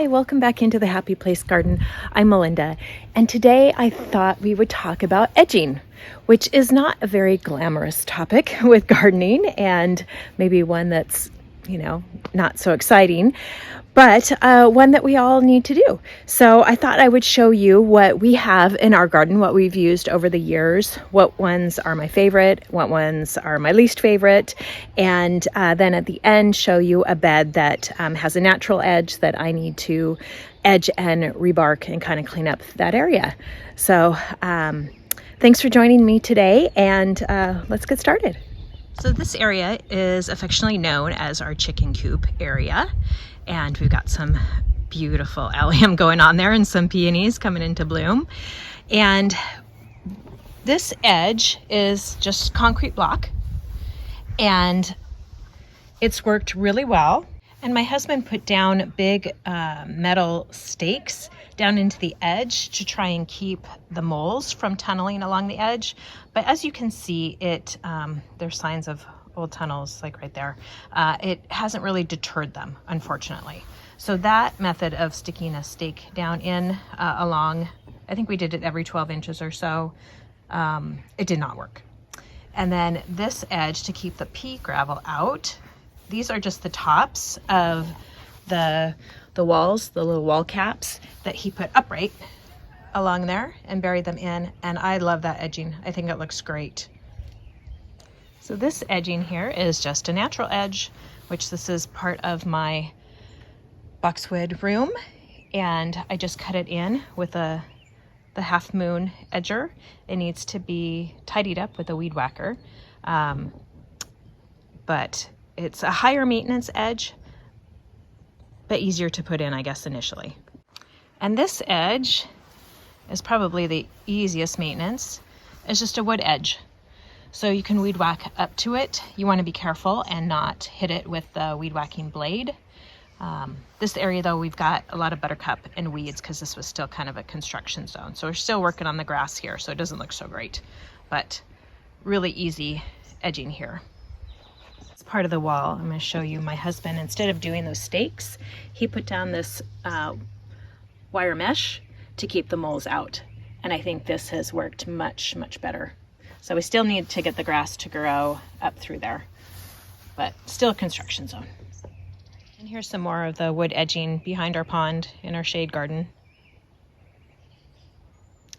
Hi, welcome back into the Happy Place Garden. I'm Melinda, and today I thought we would talk about edging, which is not a very glamorous topic with gardening, and maybe one that's, not so exciting, but one that we all need to do. So I thought I would show you what we have in our garden, what we've used over the years, what ones are my favorite, what ones are my least favorite, and then at the end show you a bed that has a natural edge that I need to edge and rebark and kind of clean up that area. So thanks for joining me today, and let's get started. So this area is affectionately known as our chicken coop area, and we've got some beautiful allium going on there and some peonies coming into bloom. And this edge is just concrete block, and it's worked really well. And my husband put down big metal stakes down into the edge to try and keep the moles from tunneling along the edge. But as you can see, there's signs of old tunnels like right there. It hasn't really deterred them, unfortunately. So that method of sticking a stake down in along, I think we did it every 12 inches or so, it did not work. And then this edge to keep the pea gravel out, these are just the tops of the walls, the little wall caps that he put upright along there and buried them in. And I love that edging. I think it looks great. So this edging here is just a natural edge, which this is part of my boxwood room. And I just cut it in with the half moon edger. It needs to be tidied up with a weed whacker. But it's a higher maintenance edge, but easier to put in, I guess, initially. And this edge is probably the easiest maintenance. It's just a wood edge. So you can weed whack up to it. You want to be careful and not hit it with the weed whacking blade. This area though, we've got a lot of buttercup and weeds because this was still kind of a construction zone. So we're still working on the grass here, so it doesn't look so great, but really easy edging here. Part of the wall, I'm going to show you my husband, instead of doing those stakes, he put down this wire mesh to keep the moles out, and I think this has worked much better. So we still need to get the grass to grow up through there, but still a construction zone. And here's some more of the wood edging behind our pond in our shade garden,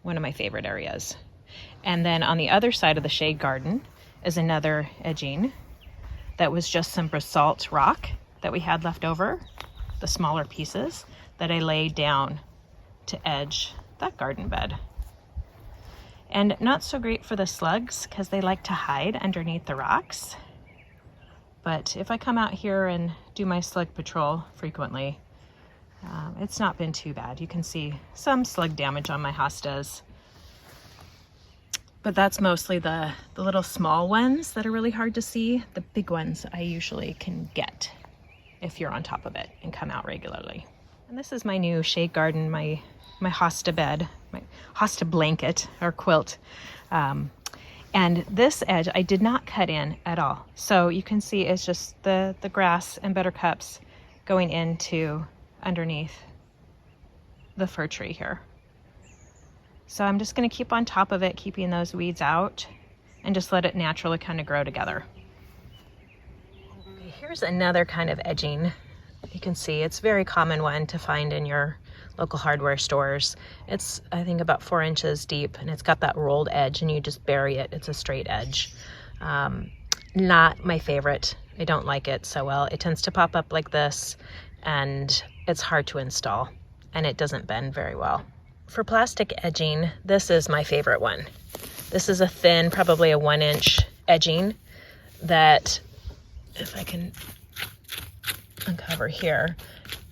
one of my favorite areas. And then on the other side of the shade garden is another edging that was just some basalt rock that we had left over, the smaller pieces that I laid down to edge that garden bed. And not so great for the slugs because they like to hide underneath the rocks. But if I come out here and do my slug patrol frequently, it's not been too bad. You can see some slug damage on my hostas. But that's mostly the little small ones that are really hard to see. The big ones I usually can get if you're on top of it and come out regularly. And this is my new shade garden, my hosta bed, my hosta blanket or quilt. And this edge I did not cut in at all. So you can see it's just the grass and buttercups going into underneath the fir tree here. So I'm just going to keep on top of it, keeping those weeds out, and just let it naturally kind of grow together. Okay, here's another kind of edging. You can see it's a very common one to find in your local hardware stores. It's, I think, about 4 inches deep, and it's got that rolled edge, and you just bury it. It's a straight edge. Not my favorite. I don't like it so well. It tends to pop up like this, and it's hard to install, and it doesn't bend very well. For plastic edging, this is my favorite one. This is a thin, probably a 1-inch edging that, if I can uncover here,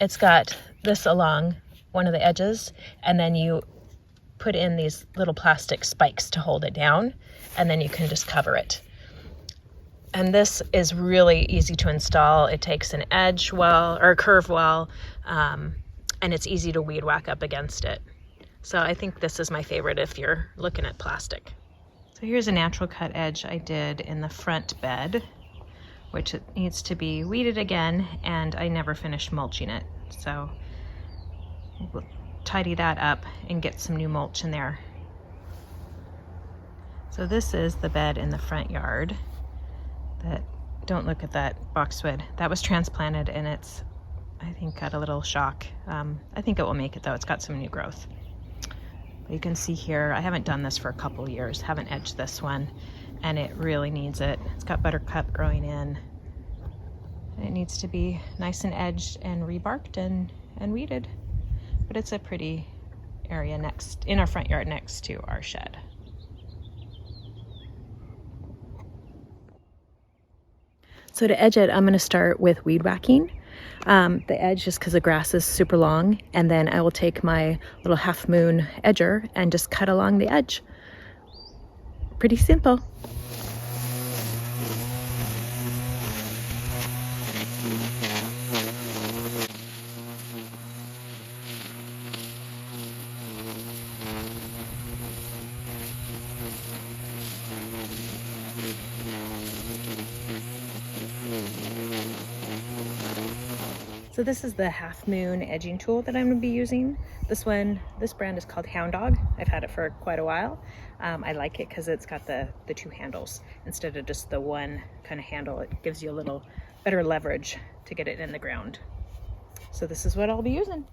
it's got this along one of the edges, and then you put in these little plastic spikes to hold it down, and then you can just cover it. And this is really easy to install. It takes an edge well, or a curve well, and it's easy to weed whack up against it. So I think this is my favorite if you're looking at plastic. So here's a natural cut edge I did in the front bed, which it needs to be weeded again, and I never finished mulching it. So We'll tidy that up and get some new mulch in there. So this is the bed in the front yard. Don't look at that boxwood. That was transplanted and it's, I think, got a little shock. I think it will make it though. It's got some new growth. But you can see here, I haven't done this for a couple years, haven't edged this one, and it really needs it. It's got buttercup growing in. And it needs to be nice and edged and rebarked and weeded. But it's a pretty area in our front yard next to our shed. So to edge it, I'm going to start with weed whacking the edge just because the grass is super long, and then I will take my little half moon edger and just cut along the edge. Pretty simple. So this is the half moon edging tool that I'm going to be using. This brand is called Hound Dog. I've had it for quite a while. I like it because it's got the two handles instead of just the one kind of handle. It gives you a little better leverage to get it in the ground. So this is what I'll be using.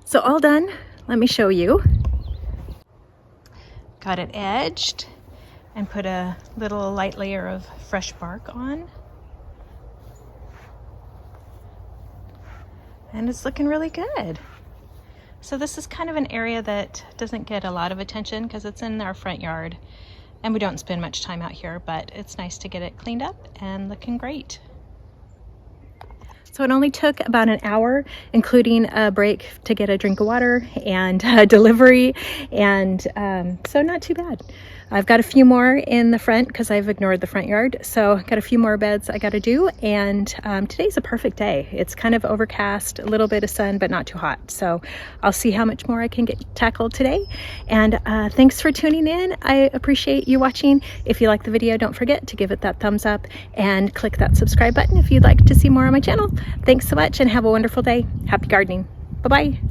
So all done, let me show you. Got it edged and put a little light layer of fresh bark on. And it's looking really good. So this is kind of an area that doesn't get a lot of attention because it's in our front yard and we don't spend much time out here, but it's nice to get it cleaned up and looking great. So it only took about an hour, including a break to get a drink of water and a delivery, and so not too bad. I've got a few more in the front because I've ignored the front yard, so got a few more beds I got to do, and today's a perfect day. It's kind of overcast, a little bit of sun, but not too hot, so I'll see how much more I can get tackled today. And thanks for tuning in. I appreciate you watching. If you like the video, don't forget to give it that thumbs up and click that subscribe button if you'd like to see more on my channel. Thanks so much and have a wonderful day. Happy gardening. Bye-bye.